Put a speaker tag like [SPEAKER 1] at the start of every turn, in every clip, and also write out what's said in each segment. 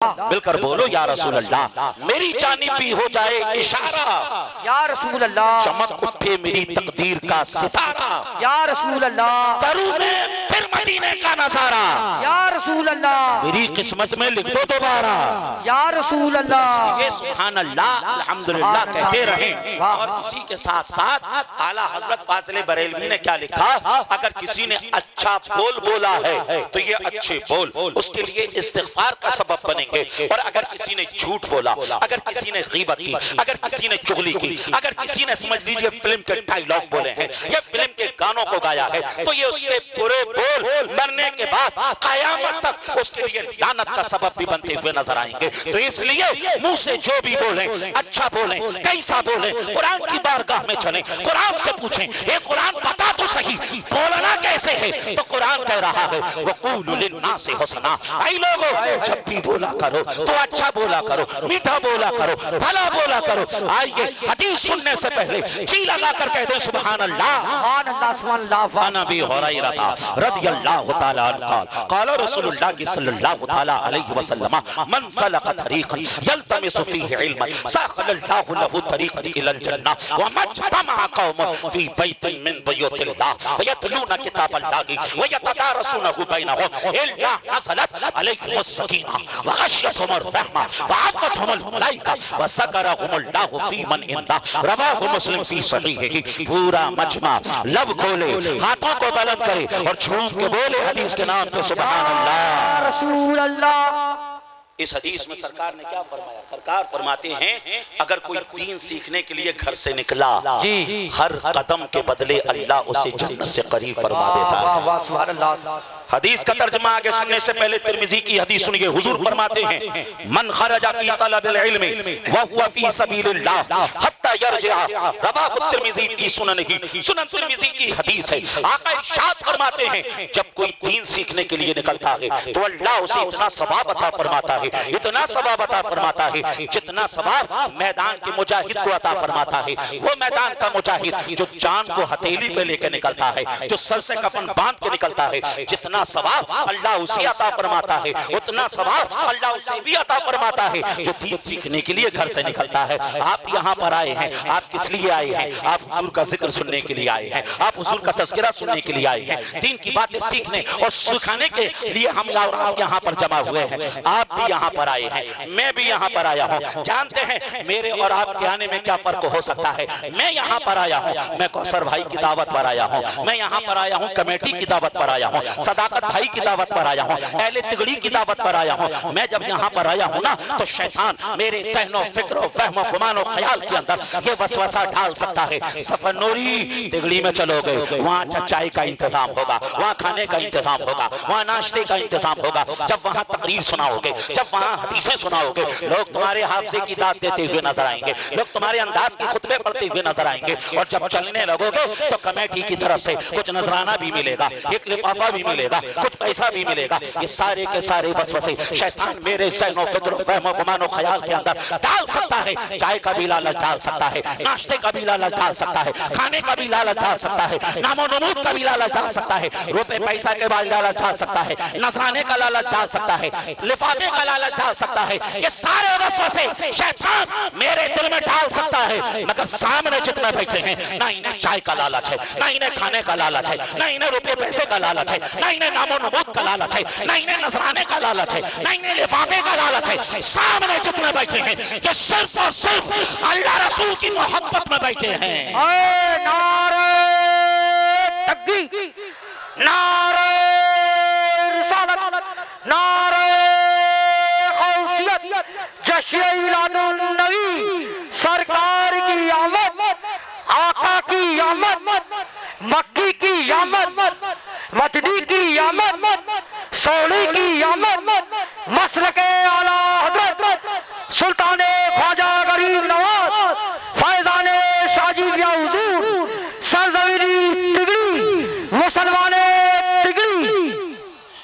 [SPEAKER 1] मिलकर बोलो या रसूल अल्लाह। मेरी जानिब भी हो जाए इशारा
[SPEAKER 2] या रसूल अल्लाह।
[SPEAKER 1] चमक उठे मेरी तकदीर का सितारा
[SPEAKER 2] या रसूल अल्लाह।
[SPEAKER 1] करूं मैं फिर मदीने का नजारा
[SPEAKER 2] या रसूल अल्लाह।
[SPEAKER 1] मेरी किस्मत में लिख दो दोबारा
[SPEAKER 2] या रसूल अल्लाह।
[SPEAKER 1] ये सुभान अल्लाह अल्हम्दुलिल्लाह कहते रहें। और इसी के साथ साथ आला हजरत फाजिल बरेलवी ने क्या लिखा, अगर किसी ने अच्छा बोल बोला है तो ये अच्छे बोल उसके लिए इस्तिग़फ़ार का सबब बनेंगे। और अगर किसी ने झूठ बोला, अगर किसी ने गीबत की, अगर किसी ने चुगली की, अगर किसी ने समझ लीजिए फिल्म के डायलॉग बोले हैं या फिल्म के गानों को गाया है, तो ये उसके पूरे बोल मरने के बाद क़यामत तक उसके लिए लानत का सबब भी बनते हुए नजर आएंगे। तो इसलिए मुंह से जो भी बोले, अच्छा बोले, कैसा बोले, कुरान की बारगाह में चलें, कुरान से पूछें, ये कुरान बता तो सही बोलना कैसे है। तो कुरान कह रहा है वक़ूलु लिन्नासि हुस्ना, ऐ लोगों जब भी बोला करो तो अच्छा बोला करो, मीठा बोला करो, भला बोला करो। आइए हदीस सुनने से पहले जी लगा कर कह दे सुभान अल्लाह।
[SPEAKER 2] सुभान अल्लाह सुभान अल्लाह।
[SPEAKER 1] अन अबी हुरैरा रज़ियल्लाहु तआला अन्हु क़ाल रसूलुल्लाह सल्लल्लाहु तआला अलैहि वसल्लम मन सलका तरीक़न यल्तमिसु फ़ीहि इल्मन सख़लल्लाहु लहु तरीक़न इलल जन्नह व मज्तमअ क़ौमुन फ़ी बैतिन मिन बुयूतिल्लाह व यतलूना किताबल्लाहि व यतदारसूनहु बैनहुम इल्ला नज़लत अलैहिमुस सकीना व गशियतहुमुर रहमा व आफ़तहुमुल मलाइका व ज़करहुमुल्लाहु फ़ी मन इंदा। रवाहु मुस्लिम फ़ी सहीहिही। पूरा मजमा लब खोले, हाथों को बुलंद करे और झूम के बोले हदीस के नाम पे सुभान अल्लाह।
[SPEAKER 2] रसूल अल्लाह।
[SPEAKER 1] इस हदीस में सरकार ने क्या फरमाया, सरकार फरमाते हैं अगर कोई दीन सीखने के लिए घर से निकला, हर कदम के बदले अल्लाह उसे जन्नत से करीब फरमा देता है। हदीस का तर्जुमा आगे सुनने से पहले तिरमिज़ी की हदीस सुनिए। हुजूर फरमाते हैं मन खरजा फी तलबिल इल्मी व हुवा फी सबीलिल्लाह हत्ता यरजिअ। रवाहु तिरमिज़ी फी सुननिही। सुनन तिरमिज़ी की हदीस है। आका इरशाद फरमाते हैं जब कोई दीन सीखने के लिए निकलता है तो अल्लाह उसे इतना सवाब अता फरमाता है, इतना सवाब अता फरमाता है जितना सवाब मैदान के मुजाहिद को अता फरमाता है। वो मैदान का मुजाहिद जो जान को हथेली पे लेकर निकलता है, जो सर से कफन बांध के निकलता है, जितना सवाब अल्लाह उसे अता फरमाता है उतना सवाब अल्लाह उसे भी अता फरमाता है जो दीन सीखने के लिए घर से निकलता है। आप यहाँ पर आए हैं, आप किस लिए आए हैं? आप हुजूर का जिक्र सुनने के लिए आए हैं, आप हुजूर का तज़किरा सुनने के लिए आए हैं, दीन की बातें सीखने और सिखाने के लिए हम यहाँ पर जमा हुए हैं। आप भी यहाँ पर आए हैं, मैं भी यहाँ पर आया हूँ। जानते हैं मेरे और आपके आने में क्या फर्क हो सकता है। मैं यहाँ पर आया हूँ, मैं कौसर भाई की दावत पर आया हूँ, मैं यहाँ पर आया हूँ कमेटी की दावत पर आया हूँ, सदाकत भाई की दावत पर आया हूँ, अहले तिगड़ी की दावत पर आया हूँ। मैं जब यहाँ पर आया हूँ ना तो शैतान मेरे सहनो फिक्र फहमो गुमानो ख्याल के अंदर ये वसवसा डाल सकता है सफर नूरी तिगड़ी में चलोगे, वहाँ चाय का इंतजाम होगा, वहाँ खाने का इंतजाम होगा, वहाँ नाश्ते का इंतजाम होगा। जब वहाँ तकरीर सुनाओगे, जब वहाँ हदीसें सुनाओगे, लोग तुम्हारे हाफजे की दाद देते हुए नजर आएंगे, लोग तुम्हारे अंदाज के खुतबे पढ़ते हुए नजर आएंगे। और जब चलने लगोगे तो कमेटी की तरफ से कुछ नजराना भी मिलेगा, एक लिफाफा भी मिलेगा, कुछ पैसा भी मिलेगा। ये सारे के सारे वसवसे शैतान मेरे ज़हनो फिक्र फहमो गुमानो ख्याल के अंदर डाल सकता है। चाय का भी लालच डाल सकता है, नाश्ते का भी लालच डाल सकता है, खाने का भी लालच डाल सकता है, नामो नमूद का भी लालच डाल सकता है, रुपए पैसा के बाद लालच डाल सकता है, नजराने का लालच डाल सकता है, लिफाफे का लालच डाल सकता है। ये सारे वसवसे शैतान मेरे दिल में डाल सकता है। मगर सामने जितने बैठे हैं ना इन्हें चाय का लालच है, ना इन्हें खाने का लालच है, ना इन्हें रुपए पैसे का लालच है, ना इन्हें नामो नमूद का लालच है, ना इन्हें नजराने का लालच है, ना इन्हें लिफाफे का लालच है। सामने जितने बैठे हैं ये सिर्फ और सिर्फ अल्लाह रसूल की मोहब्बत में बैठे हैं।
[SPEAKER 2] नारे तकबीर, नारे रिसालत, नारे गौसियत, जश्न मिलादुन नबी, सरकार की आमद, आका की आमद, मक्की की आमद, मदनी की आमद, सोनी की आमद, मसलके आला हजरत सुल्ताने ख्वाजा गरीब नवाज फैजाने शाजीबिया हुजूर सरजमीनी तिगड़ी मुसलमाने तिगड़ी।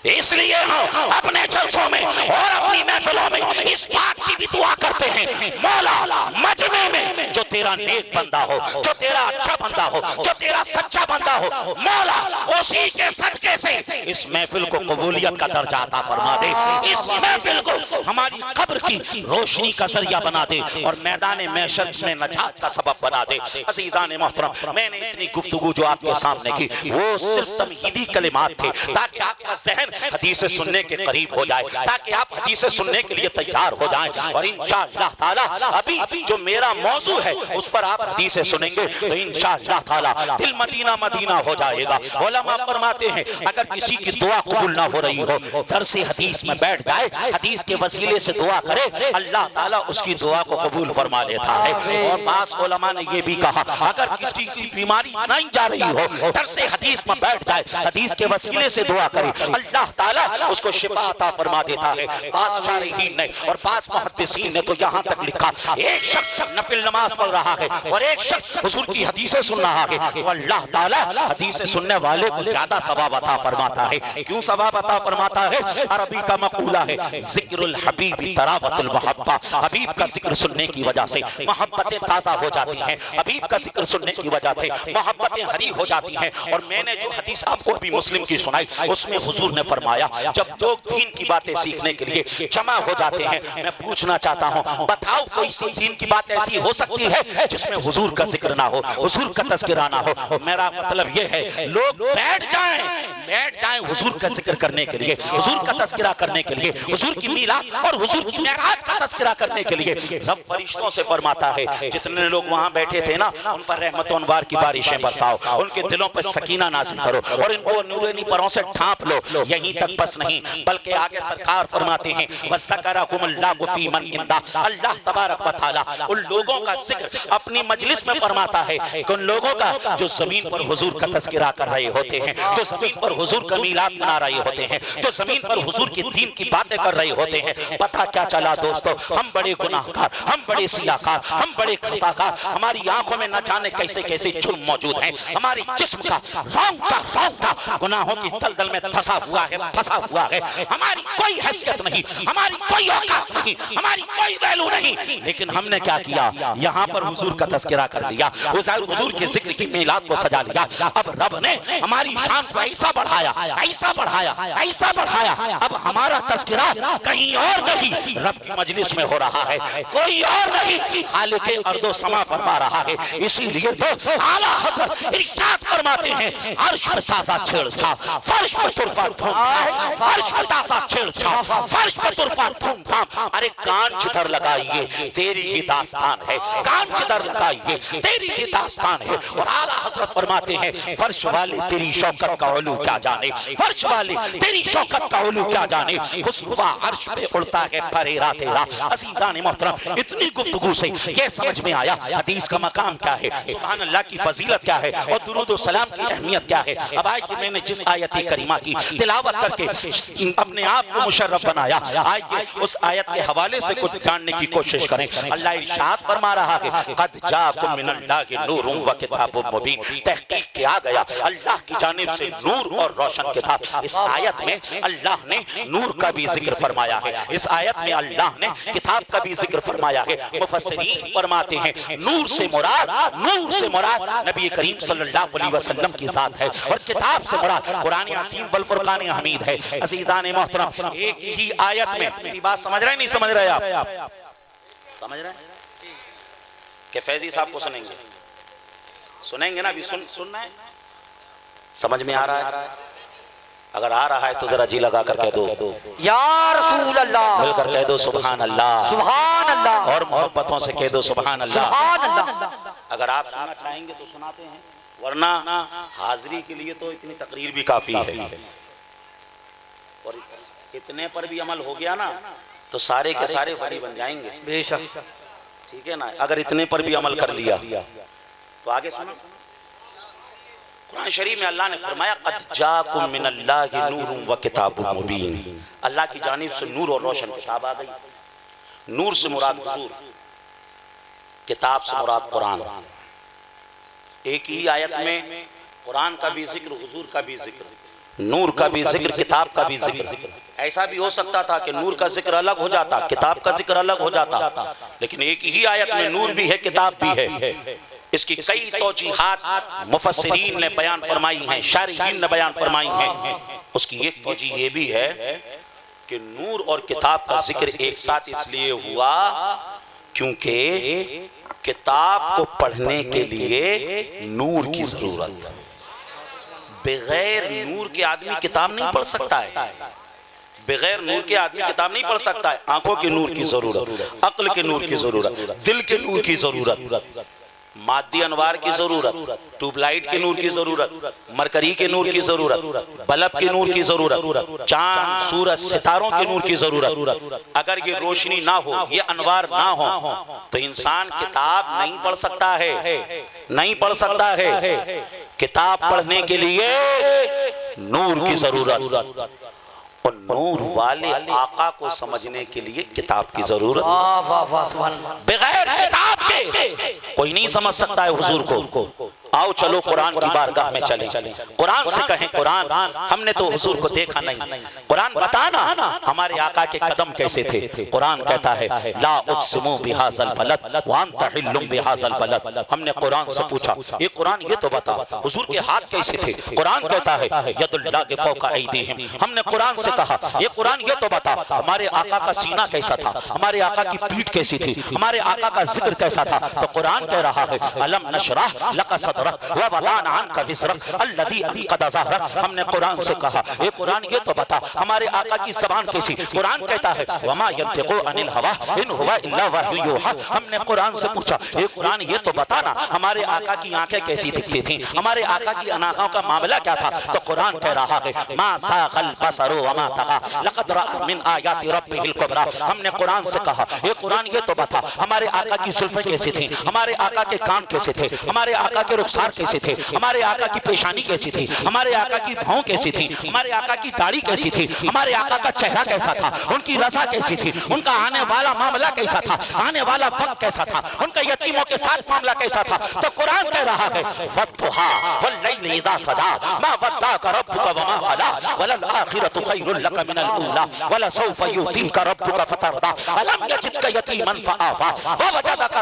[SPEAKER 2] इसलिए हम अपने जलसों में और अपनी महफिलों में इस बात की भी दुआ करते हैं मौला मजमे में
[SPEAKER 1] जो तेरा नेक बंदा हो, जो तेरा अच्छा बंदा हो, जो तेरा सच्चा बंदा हो, मौला उसी के सदके से इस महफिल को कबूलियत का दर्जा अता फरमा दे, इस महफिल को हमारी कब्र की रोशनी का जरिया बना दे और मैदान महशर में नजात का सबब बना दे। अज़ीज़ान मोहतरम, मैंने इतनी गुफ्तगू जो आपके सामने की वो सिर्फ तमहीदी कलिमात थे ताकि आपका ज़हन हदीस सुनने के करीब हो जाए, ताकि आप हदीस सुनने के लिए तैयार हो जाएं। और इंशाअल्लाह ताला अभी जो मेरा मौजू है उस पर आप हदीस सुनेंगे तो इंशाअल्लाह ताला दिल मदीना मदीना हो जाएगा। उलमा फरमाते हैं अगर किसी की दुआ कबूल ना हो रही हो, दरसे हदीस में बैठ जाए, हदीस के वसीले से दुआ करे, अल्लाह ताला उसकी दुआ को कबूल फरमा लेता है। और बास उलमा ने ये भी कहा अगर किसी की बीमारी नहीं जा रही हो, दरसे हदीस में बैठ जाए, हदीस के वसीले से दुआ करे, अल्लाह ताला उसको शिफा अता फरमा देता है। बास शारिहीन ने और बास मुहद्दिसीन ने तो यहाँ तक लिखा एक शख्स नफिल नमाज पढ़ रहा है और एक शख्स हुजूर की हदीसें सुन रहा है, तो अल्लाह ताला हदीसें सुनने वाले को ज्यादा सवाब अता फरमाता है। क्यों सवाब अता फरमाता है? अरबी का मकूला है जिक्रुल हबीबी तरावतुल महब्बा, हबीब का जिक्र सुनने की वजह से मोहब्बतें ताज़ा हो जाती हैं, हबीब का जिक्र सुनने की वजह से मोहब्बतें हरी हो जाती हैं। और मैंने जो हदीस आपको अभी मुस्लिम की सुनाई उसमें हुजूर ने फरमाया जब लोग दीन की बातें सीखने के लिए जमा हो जाते हैं, मैं पूछना चाहता हूँ बताओ कोई सी दीन की बात ऐसी हो सकती है जिसमें हुजूर का जिक्र ना हो, हुजूर का तज़किरा ना हो? मेरा मतलब ये है लोग बैठ जाएं हुजूर का जिक्र करने के लिए, हुजूर का तज़किरा करने के लिए, हुजूर की मीलाद और हुजूर की मेराज का तज़किरा करने के लिए। रब फरिश्तों से फरमाता है जितने लोग वहां बैठे थे ना उन पर रहमत और अनवार की बारिशें बरसाओ, उनके दिलों पर सकीना नाज़िल करो और इनको नूरानी परों से ढांप लो। यहीं तक बस नहीं बल्कि आगे सरकार फरमाते हैं वज़करकुमुल्लाहु फी मन इंदा, अल्लाह तबारक व तआला उन लोगों का जिक्र अपनी मजलिस में फरमाता है कि उन लोगों का जो जमीन पर हुजूर का तज़किरा कर रहे होते हैं, जो जमीन पर हुजूर का मीलाद मना रहे होते हैं, जो जमीन पर हुजूर की दीन की बातें कर रहे होते हैं। पता क्या चला दोस्तों, हम बड़े गुनाहगार, हम बड़े सियाकार, हम बड़े खताकार, हमारी आंखों में न जाने कैसे कैसे जुर्म मौजूद हैं, हमारी जिस्म का रौंगटा गुनाहों की दलदल में फंसा हुआ है, हमारी कोई हैसियत नहीं, हमारी कोई औकात नहीं, हमारी कोई वैल्यू नहीं, लेकिन हमने क्या किया, यहाँ पर हुजूर का तज़किरा कर दिया, हुजूर के जिक्र की मीलाद को सजा लिया। अब रब ने हमारी शान को ऐसा बढ़ाया, ऐसा बढ़ाया, ऐसा बढ़ाया, अब हमारा तज़किरा कहीं और नहीं रब की मजलिस में हो रहा है, कोई और नहीं खालिक़े अर्दो समा फरमा रहा है। इसीलिए तो आला हज़रत इरशाद फरमाते हैं अर्श पर ताज़ा छेड़छाड़, फर्श पर तुरफा धूम-धाम, अर्श पर ताज़ा छेड़छाड़, फर्श पर तुरफा धूम-धाम। अरे कान छितर लगाइए तेरी ही दास्तान है, कान छितर लगाइए तेरी ही दास्तान है। और आला हज़रत फरमाते हैं फर्श वाले तेरी शौकत का उलू क्या जाने, फर्श वाले तेरी शौकत का उलू क्या जाने, खुशबुआ अर्श पे उड़ता है फरेरा तेरा। अज़ीज़ान मोहतरम, इतनी गुफ्तगू से ये समझ में आया हदीस का मकाम क्या है, सुभान अल्लाह की फजीलत क्या है और दुरूद व सलाम की अहमियत क्या है। अब आइए मैंने जिस आयत करीमा की तिलावत करके अपने आप को मुशर्रफ बनाया, आइए उस आयत के हवाले से कुछ जानने की कोशिश करें। अल्लाह इरशाद फरमा रहा है क़द जाअकुम मिनल्लाहि नूरुन व किताबुम मुबीन, तहकीक किया गया अल्लाह की जानिब से नूर और रोशन किताब। इस आयत में अल्लाह ने नूर का भी जिक्र फरमाया है, इस आयत में अल्लाह ने किताब का भी जिक्र फरमाया है। मुफस्सिरीन फरमाते हैं नूर से मुराद नबी करीम सल्लल्लाहु अलैहि वसल्लम की जात है और किताब से मुराद कुरान अज़ीम वल फुरकान हमीद है। अज़ीज़ान मोहतरम, एक ही आयत में, मेरी बात समझ रहे हैं नहीं समझ रहे आप? समझ रहे हैं कि फैजी साहब को सुनेंगे ना? अभी सुनना है, समझ में आ रहा है? अगर आ रहा है तो जरा जी लगा कर कह दो
[SPEAKER 2] या रसूल अल्लाह,
[SPEAKER 1] मिलकर कह दो सुभान अल्लाह,
[SPEAKER 2] सुभान अल्लाह,
[SPEAKER 1] और मोहब्बतों से कह दो सुभान अल्लाह,
[SPEAKER 2] सुभान अल्लाह।
[SPEAKER 1] अगर आप सुनना चाहेंगे तो सुनाते हैं, वरना हाजिरी के लिए तो इतनी तकरीर भी काफी है। और इतने पर भी अमल हो गया ना तो सारे के सारे वली बन जाएंगे
[SPEAKER 2] बेशक,
[SPEAKER 1] ठीक है ना? अगर इतने पर भी अमल कर लिया तो आगे सुनो, कुरान शरीफ में अल्लाह ने फरमाया क़द जाअकुम मिनल्लाहि नूरुन व किताबुम मुबीन, अल्लाह की जानिब से नूर और रोशन किताब आ गई। नूर से मुराद हुजूर, किताब से मुराद कुरान। एक ही आयत में कुरान का भी जिक्र, हुजूर का भी जिक्र। नूर का भी जिक्र, किताब का भी जिक्र। ऐसा भी हो सकता था कि नूर का जिक्र अलग हो जाता, किताब का जिक्र अलग हो जाता, लेकिन एक ही आयत में नूर भी है, किताब भी है। इसकी कई तौजीहात मुफस्सिरीन ने बयान फरमाई हैं, शारिहीन ने बयान फरमाई हैं। उसकी एक तौजीह ये भी है कि नूर और किताब का जिक्र एक साथ इसलिए हुआ क्योंकि किताब को पढ़ने के लिए नूर की जरूरत है। बगैर नूर के आदमी किताब नहीं पढ़ सकता है, बगैर नूर के आदमी किताब नहीं पढ़ सकता है। आंखों के नूर की जरूरत, अक्ल के नूर की जरूरत, दिल के नूर की जरूरत, मादी अनवार की जरूरत, ट्यूबलाइट के नूर की जरूरत, मरकरी के नूर की जरूरत, बल्ब के नूर की जरूरत, चांद सूरज सितारों के नूर की जरूरत। अगर ये रोशनी ना हो, ये अनवार ना हो, तो इंसान किताब नहीं पढ़ सकता है, नहीं पढ़ सकता है। किताब पढ़ने के लिए नूर की जरूरत, और नूर वाले आका को समझने के लिए किताब की जरूरत। बगैर किताब के कोई नहीं समझ सकता है हुजूर को। आओ चलो कुरान की बारगाह में चले, कुरान से कहें, कुरान हमने तो हुजूर को देखा नहीं, कुरान बताना हमारे आका के कदम कैसे थे। कुरान कहता है ला उक़्सिमु बिहाज़ल बलद व अंत हिल्लुम बिहाज़ल बलद। हमने कुरान से पूछा ये कुरान ये तो बता हुजूर के हाथ कैसे थे। कुरान कहता है यदुल्लाहि फ़ौक़ ऐदीहिम। हमने कुरान से कहा ये कुरान ये तो बता हमारे आका का सीना कैसा था, हमारे आका की पीठ कैसी थी, हमारे आका का जिक्र कैसा था। तो कुरान कह रहा है अलम नशरह लका सदरक व वदाअना अन्का विज़रक अल्लज़ी अंक़ज़ ज़हरक। हमने कुरान से कहा ये कुरान ये तो बता हमारे आका की ज़बान कैसी। कुरान कहता है वमा यंतिक़ु अनिल हवा इन हुवा इल्ला वह्यु यूहा। हमने कुरान से पूछा ये कुरान ये तो बताना हमारे आका की आंखें कैसी दिखती थी, हमारे आका की आंखों का मामला क्या था। तो कुरान कह रहा है मा ज़ाग़ल बसरु वमा तग़ा लक़द रअा मिन आयाति रब्बिहिल कुबरा। हमने कुरान से कहा ये कुरान ये तो बता हमारे आका की जुल्फ़ें कैसी थी, हमारे आका के कान कैसे थे, हमारे आका के रुखसार कैसे थे, हमारे आका की पेशानी कैसी थी, हमारे आका की भौं कैसी थी, हमारे आका की दाढ़ी कैसी थी, हमारे आका का चेहरा कैसा था, उनकी रज़ा कैसी थी, उनका आने वाला मामला कैसा था, आने वाला वक्त कैसा था, उनका यतीमों के साथ मामला कैसा था। तो कुरान कह रहा है वद्दुहा वल्लैलि इज़ा सजा मा वद्दाअका रब्बुका वमा क़ला वलल आखिरतु खैरुल लका मिनल ऊला वलसौफ़ युअतीका रब्बुका फतरदा अलम यजिदका यतीमन फआवा ववजदका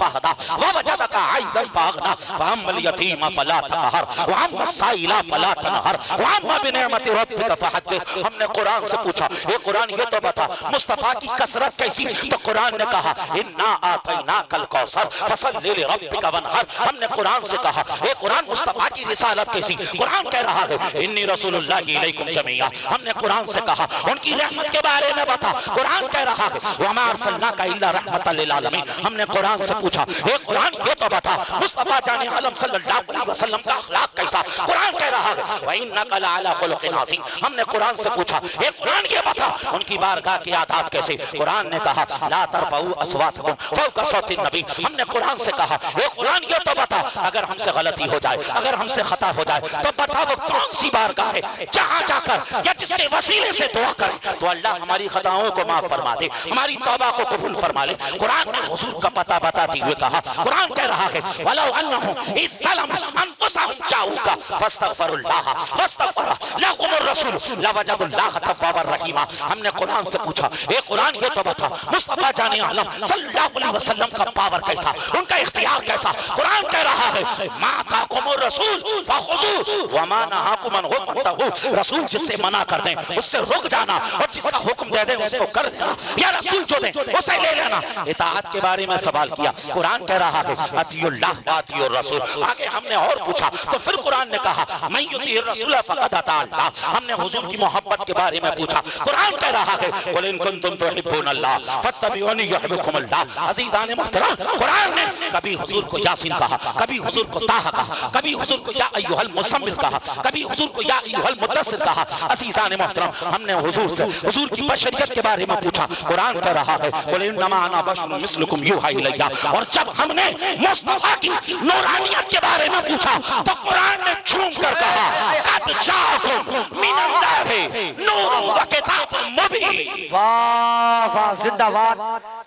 [SPEAKER 1] फहदा ववजदका आइलन फअग़ना फअम्मल यतीम फला तक़हर वअम्मा साइला फला तनहर वअम्मा बिनिअमति रब्बिका फहद्दिस। हमने कुरान से पूछा ये कुरान ये तो बता मुस्तफा की कसरत कैसी। तो कुरान ने कहा इन्ना आतैनाकल कौसर फसल्लि लिरब्बिका वनहर। हमने कुरान से कहा ये कुरान मुस्तफा की रिसालत कैसी। कुरान कह रहा है इन्नी रसूलुल्लाहि इलैकुम जमीआ। हमने कुरान से कहा उनकी रहमत के बारे में बता। कुरान कह रहा है वमा अर्सलनाका इल्ला रहमतल लिल आलमीन। हमने कुरान से पूछा ये कुरान ये तो बता मुस्तफा जाने आलम सल्लल्लाहु अलैहि वसल्लम का अखलाक कैसा। कुरान कह रहा है व इन्नका लअला खुलुक़िन अज़ीम। हमने कुरान से पूछा ये कुरान ये बता उनकी बारगाह के आदाब कैसे। कुरान ने कहा ला तरफ़ऊ अस्वातकुम फ़ौक़ सौतिन नबी। हमने कुरान से कहा ये कुरान ये तो बता अगर हमसे गलती हो जाए, अगर हमसे खता हो जाए तो बता वो कौन सी बारगाह है जहां जाकर या जिसके वसीले से दुआ करें तो अल्लाह हमारी खताओं को माफ फरमा दे, हमारी तौबा को कबूल फरमा ले। कुरान ने हुजूर का पता बताते हुए कहा कुरान कह रहा है वलौ अन्नहुम इज़्ज़लमू अनफुसहुम जाऊका फस्तगफिरुल्लाह वस्तगफर लहुमुर रसूल लवजदुल्लाह तव्वाबर रहीमा। हमने कुरान से पूछा ये कुरान ये तो बता मुस्तफा जाने आलम सल्लल्लाहु अलैहि वसल्लम का पावर कैसा, उनका इख्तियार कैसा। कुरान कह रहा है मा ताकुमुर रसूल फखुजू व मा नहाकुम अन्हु फंतहू। रसूल जिससे मना कर दें उससे रुक जाना और जिसका हुक्म दे दें उसको कर देना, या रसूल जो दे उसे ले लेना। इताअत के बारे में सवाल किया कुरान कह रहा है अतियुल्लाह व अतियुर रसूल। आगे हमने और पूछा तो फिर कुरान ने कहा मैं युतीर रसूल फक़द अता अल्लाह। हमने हुजूर की मोहब्बत के बारे में पूछा कुरान कह रहा है कुल इन कुंतुम तुहिब्बूनल्लाह फत्तबिऊनी युहिब्बुकुमुल्लाह। अज़ीज़ान मोहतरम कुरान ने कभी हुजूर को यासीन कहा, कभी हुजूर को ताहा कहा, कभी हुजूर को या अय्युहल मुज़म्मिल कहा, कभी हुजूर को या अय्युहल मुद्दस्सिर कहा। अज़ीज़ान मोहतरम हमने हुजूर से हुजूर की बशरियत के बारे में पूछा। कुरान कह रहा है कुल इन्नमा अना बशरुम मिस्लुकुम यूहा इलैया। और जब हमने मुस्तफा की नूरानियत के बारे में पूछा तो कुरान ने झूम कर कहा कद जाअकुम मिनल्लाहि नूरुन व किताबुम मुबीन।
[SPEAKER 2] वाह वाह जिंदाबाद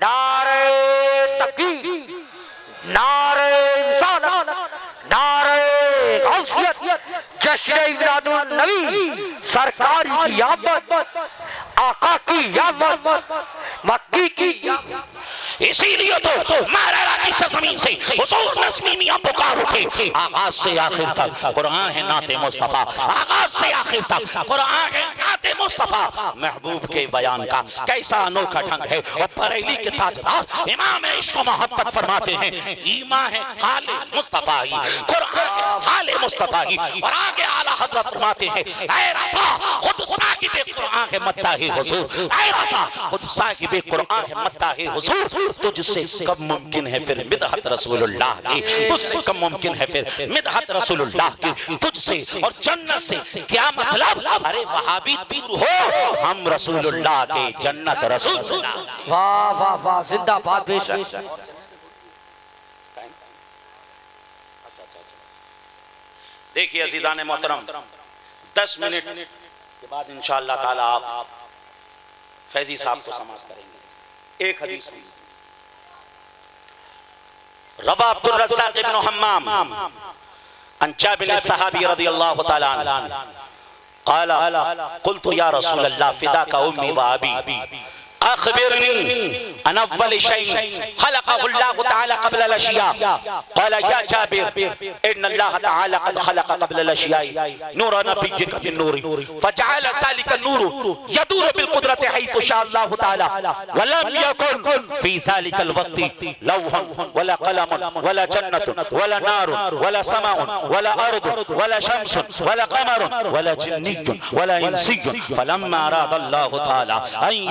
[SPEAKER 2] नारे तकबीर, नारे रिसालत, नारे गौसियत, जश्न इवलादुन नबी, सरकार की यामत, आका की यामत, मक्की की यामत।
[SPEAKER 1] इसीलिए तो महाराजा की सरजमीन से हुजूर नस्मी मियां पुकार उठे, आगाज से आखिर तक कुरान है नाते मुस्तफा, आगाज से आखिर तक कुरान है नाते मुस्तफा। महबूब के बयान का कैसा अनोखा ढंग है। और बरेली के ताजदार इमाम इश्क मोहब्बत फरमाते हैं, ईमान है काले मुस्तफा ही, कुरान है काले मुस्तफा ही। और आगे आला हजरत फरमाते हैं, ऐ रसा खुद साहिब कुरान है मत्ता है हुजूर, ऐ रसा खुद साहिब कुरान है मत्ता है हुजूर। तुझसे कब मुमकिन है फिर मिदहत रसूलुल्लाह की, तुझसे कब मुमकिन है फिर मिदहत रसूलुल्लाह की, तुझसे और जन्नत से क्या मतलब। अरे वहाबी दूर हो, हम रसूलुल्लाह के जन्नत रसूल।
[SPEAKER 2] वाह वाह वाह, जिंदाबाद बेशक।
[SPEAKER 1] देखिए अजीजान मोहतरम, 10 मिनट के बाद इंशाअल्लाह ताला आप फैजी साहब को समाप्त करेंगे। एक हदीस रवा अब्दुल रज़्ज़ाक़ इब्न हम्माम अन जाबिर सहाबी रज़ियल्लाहु तआला अन्हु क़ाला क़ुल्तु या रसूलल्लाह फ़िदाका उम्मी व अबी अख़बिरनी अन अव्वल शैइन ख़लक़हु अल्लाहु तआला क़ब्ल अल-अशिया। क़ाला या जाबिर इन्नल्लाह तआला क़द ख़लक़ क़ब्ल अल-अशिया नूर नबिय्यिका बिन-नूर फ़जअल ज़ालिका नूर यदूर बिल-क़ुद्रति हैथु शाअ अल्लाहु तआला व लम यकुन फ़ी ज़ालिका अल-वक़्ति लौहन वला क़लमुन वला जन्नतुन वला नारुन वला समाउन वला अर्दुन वला शम्सुन वला क़मरुन वला जिन्नियुन वला इंसियुन फ़लम्मा अरादा अल्लाहु तआला अन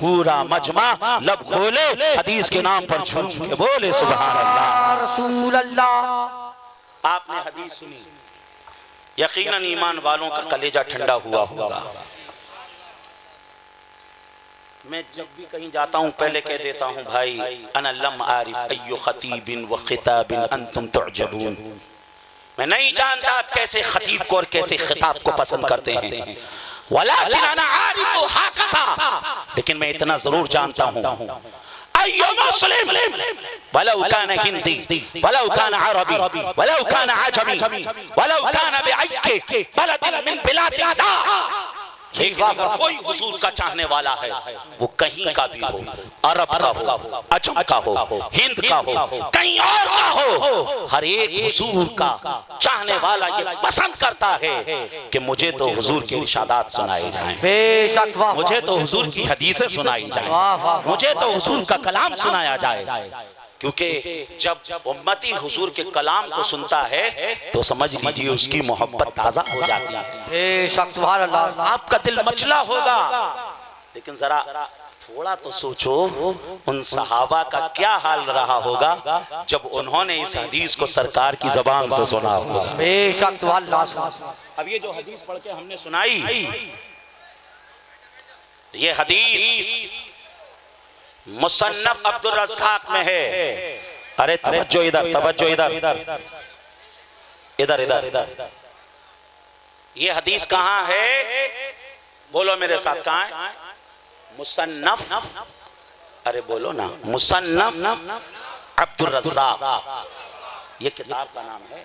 [SPEAKER 1] पूरा मजमा लब खोले हदीस के नाम पर झूम के बोले सुभान अल्लाह
[SPEAKER 2] रसूल अल्लाह।
[SPEAKER 1] आपने हदीस सुनी, यकीनन ईमान वालों का कलेजा ठंडा हुआ होगा। मैं जब भी कहीं जाता हूँ पहले कह देता हूँ, भाई अना लम आरिफ अय्यु खतीबिन व खिताबिन अंतुम तुअजबून। मैं नहीं जानता आप कैसे खतीब को और कैसे खिताब को पसंद करते हैं, वलाकिन अना आरिफु हाकसा, लेकिन मैं इतना जरूर जानता हूँ अय्यु मुस्लिम वलौ कान हिंदी वलौ कान अरबी वलौ कान अजमी वलौ कान बिअय्यि बलदिन मिन बिलादिल्लाह। लेकिन अगर कोई हुजूर का चाहने वाला है, वो कहीं का भी हो, अरब का हो, अजम का हो, हिंद का हो, कहीं और का हो, हर एक हुजूर का चाहने वाला ये पसंद करता है कि मुझे तो हुजूर के इरशादात सुनाए जाएं,
[SPEAKER 2] बेशक
[SPEAKER 1] मुझे तो हुजूर की हदीसें सुनाई जाएं, मुझे तो हुजूर का कलाम सुनाया जाए। क्योंकि जब उम्मती हुजूर के कलाम को सुनता है तो समझ लीजिए उसकी मोहब्बत ताज़ा हो जाती है।
[SPEAKER 2] बेशक सुभान अल्लाह।
[SPEAKER 1] आपका दिल मचला होगा, लेकिन जरा थोड़ा तो सोचो उन सहाबा का क्या हाल रहा होगा जब उन्होंने इस हदीस को सरकार की ज़बान से सुना होगा।
[SPEAKER 2] बेशक सुभान अल्लाह।
[SPEAKER 1] अब ये जो हदीस पढ़ के हमने सुनाई, ये हदीस मुसन्नफ अब्दुल रज़्ज़ाक़ में है। अरे तवज्जो इधर, तवज्जो इधर, इधर इधर इधर। ये हदीस कहाँ है? बोलो मेरे साथ, कहाँ है? मुसन्नफ, अरे बोलो ना, मुसन्नफ अब्दुल रज़्ज़ाक़, ये किताब का नाम है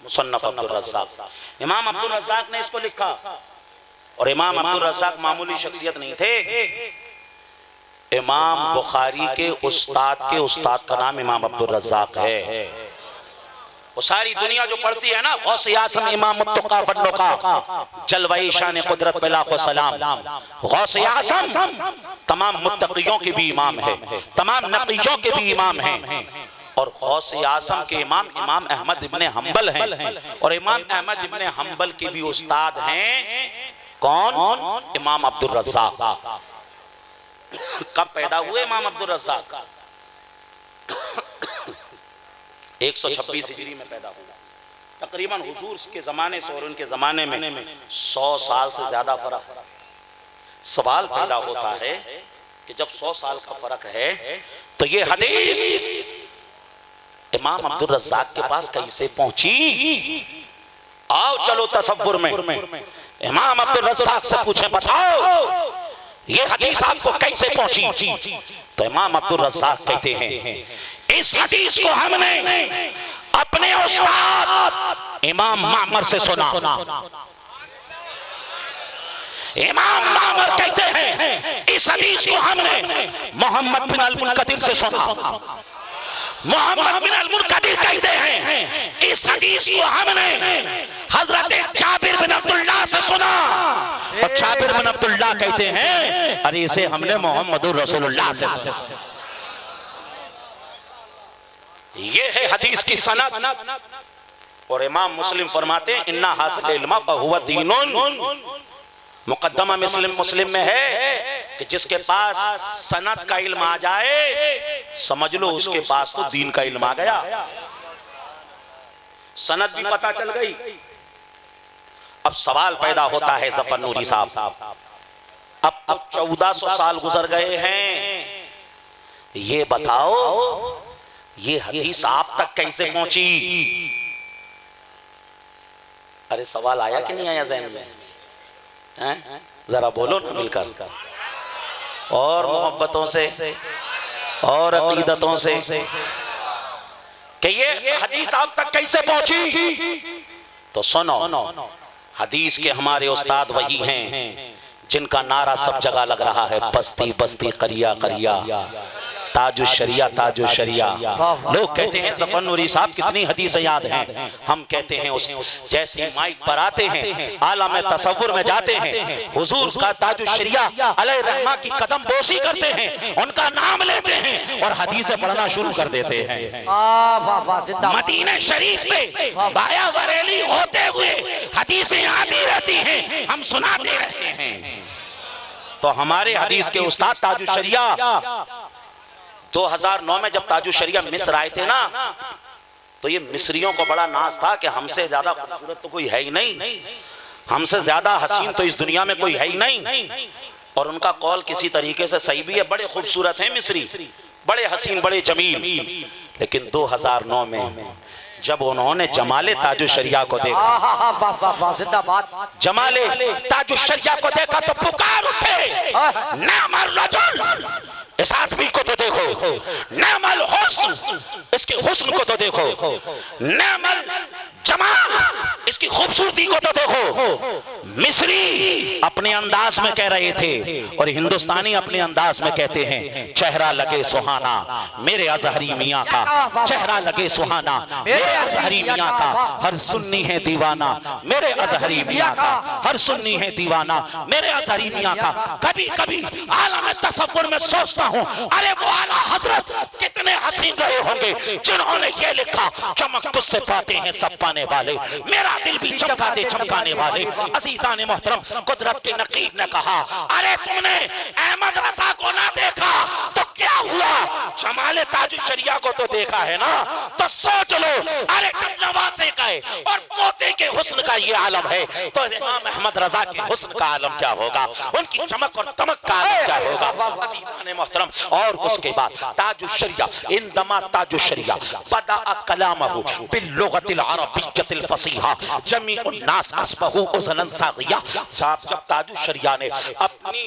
[SPEAKER 1] मुसन्नफ अब्दुल रज़्ज़ाक़। इमाम अब्दुल रज़्ज़ाक़ ने इसको लिखा, और इमाम अब्दुल रज़्ज़ाक़ मामूली शख्सियत नहीं थे। इमाम बुखारी के उस्ताद का नाम इमाम अब्दुल रज़्ज़ाक़ है। वो सारी दुनिया जो पढ़ती है ना, गौसे आज़म इमाम मुत्तक़ा वन्नुक़ा जलवाए शान कुदरत पे लाखों सलाम, गौसे आज़म तमाम मुत्तक़ियों के भी इमाम है, तमाम नक़ियों के भी इमाम हैं। और गौसे आज़म के इमाम इमाम अहमद इब्ने हम्बल हैं, और इमाम अहमद इब्ने हम्बल के भी उस्ताद हैं कौन? इमाम अब्दुल रज़्ज़ाक़। कब पैदा हुए इमाम अब्दुल रज़्ज़ाक़? 126 हिजरी में पैदा हुआ। तकरीबन हुजूर के जमाने से और उनके जमाने में 100 साल से ज्यादा फर्क। सवाल पैदा होता है कि जब 100 साल का फर्क है तो ये हदीस इमाम अब्दुल रज़्ज़ाक़ के पास कैसे पहुंची? आओ चलो तसव्वुर में इमाम अब्दुल रज़्ज़ाक़ से पूछें, बताओ ये हदीस आपको कैसे पहुंची? तो इमाम अब्दुल रज़्ज़ाक़ कहते हैं, इस हदीस को हमने अपने उस्ताद इमाम मामर से सुना। इमाम मामर कहते हैं इस हदीस को हमने मोहम्मद बिन अल-मुनकदिर से सुना। मोहम्मद बिन अल-मुनकदिर कहते हैं इस हदीस को हमने हजरत जाबिर बिन अब्दुल्लाह से सुना। और जाबिर बिन अब्दुल्लाह कहते हैं अरे इसे हमने मोहम्मदुर रसूलुल्लाह से सुना। ये है हदीस की सनद। और इमाम मुस्लिम फरमाते हैं इन्ना हासिल इल्मा फहुवा दीनुन। मुकद्दमा मुस्लिम में है कि जिसके पास सनद का इल्म आ जाए समझ लो उसके पास तो दीन का इल्म आ गया। सनद भी पता चल गई। अब सवाल पैदा होता है जफर नूरी साहब, अब 1400 साल गुजर गए हैं, ये बताओ ये हदीस आप तक कैसे पहुंची? अरे सवाल आया कि नहीं आया ज़हन में? जरा बोलो ना मिलकर, और मोहब्बतों से और अकीदतों से कि ये हदीस आप तक कैसे पहुंची? तो सुनो, हदीस के हमारे उस्ताद वही हैं जिनका नारा सब जगह लग रहा है, बस्ती बस्ती करिया करिया ताजु शरिया ताजु शरिया। लोग कहते हैं जफर नूरी साहब कितनी हदीसें याद हैं। हम कहते हैं उस जैसे माइक पर आते हैं आलम तसव्वुर में जाते हैं, हुजूर का ताजु शरिया अलैहि रहमा की कदम बोसी करते हैं, उनका नाम लेते हैं और हदीसें पढ़ना शुरू कर देते हैं। मदीना शरीफ से बाया बरेली होते हुए हदीसें आती रहती हैं, हम सुनाते रहते हैं। तो हमारे हदीस के उस्ताद ताजु शरिया 2009 में जब ताजु शरिया मिस्र आए थे ना, तो ये मिस्रियों को बड़ा नाज था कि हमसे ज्यादा खूबसूरत तो कोई है ही नहीं, हमसे ज्यादा हसीन तो इस दुनिया में कोई है ही नहीं। और उनका कौल किसी तरीके से सही भी है, बड़े खूबसूरत हैं मिस्री, बड़े हसीन बड़े जमील। लेकिन 2009 में जब उन्होंने जमाले ताजु शरिया को देखा, जमाले ताजु शरिया को देखा तो पुकार उठे, नामल रजुल, इस आदमी को तो देखो, नामल हुस्न, इसके हुस्न को तो देखो, नामल जमाल, इसकी खूबसूरती को तो देखो। मिस्री अपने अंदाज में कह रहे थे और हिंदुस्तानी अपने अंदाज में कहते हैं, चेहरा लगे सुहाना मेरे अजहरी मियाँ का, चेहरा लगे सुहाना मेरे अजहरी मियाँ का, हर सुन्नी है दीवाना मेरे अजहरी मियाँ का, हर सुन्नी है दीवाना मेरे अजहरी मियाँ का। कभी कभी आलम तसव्वुर में सोचता हूँ, अरे वो आला हजरत कितने हसीन रहे होंगे जिन्होंने ये लिखा, चमक तुझसे पाते हैं सब पाने वाले, मेरा दिल भी चमका दे चमकाने वाले। अजीजान मोहतरम, कुदरत के नकीब ने कहा, अरे तुमने अहमद रजा को ना देखा तो क्या हुआ, जमाले ताजु शरिया को तो देखा है ना, तो सोच लो, अरे जब नवासे का और पोते के हुस्न का ये आलम है तो इमाम अहमद रजा के हुस्न का आलम क्या होगा, उनकी चमक और तमक का आलम क्या होगा। अजीजान मोहतरम, और उसके बाद ताजु शरिया, इंदमा ताजु शरिया बदा कलामहु बिल लुगतिल अरबिय्यतिल फसीहा जमीउन नास अस्बहु उज़नन सागिया। जब ताजु शरिया ने अपनी